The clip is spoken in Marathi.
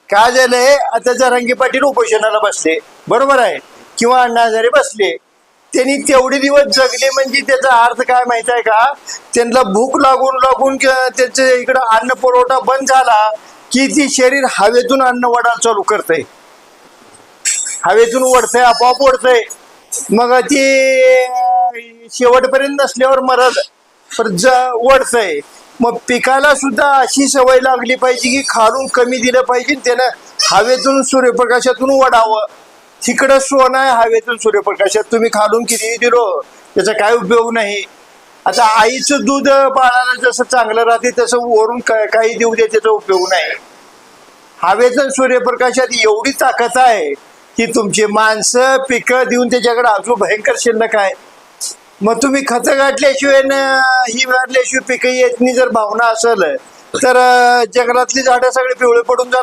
काय झालंय आता जरांगे पाटील उपोषणाला बसले, बरोबर आहे, किंवा अण्णा हजारे बसले. त्यांनी तेवढे दिवस जगले म्हणजे त्याचा अर्थ काय माहित आहे का? त्यांना भूक लागून लागून त्याचे इकडं अन्न पुरवठा बंद झाला की ती शरीर हवेतून अन्न वडायला चालू करतंय, हवेतून ओढतंय, आपोआप ओढतंय. मग ती शेवटपर्यंत नसल्यावर मरत पण ओढतंय. मग पिकाला सुद्धा अशी सवय लागली पाहिजे की खालून कमी दिलं पाहिजे, त्यानं हवेतून सूर्यप्रकाशातून ओढावं. तिकडं सोनं आहे हवेतून सूर्यप्रकाशात, तुम्ही खालून किती दिलो त्याचा काय उपयोग नाही. आता आईचं दूध बाळाला जसं चांगलं राहते तसं वरून काही देऊ दे त्याचा उपयोग नाही. हवेतून सूर्यप्रकाशात एवढी ताकद आहे की तुमची माणसं पिकं देऊन त्याच्याकडे अजून भयंकर शिल्लक आहे. मग तुम्ही खतं गाठल्याशिवाय ही गाठल्याशिवाय पिकं येत नाही जर भावना असेल तर जंगलातली झाडं सगळे पिवळे पडून जातात.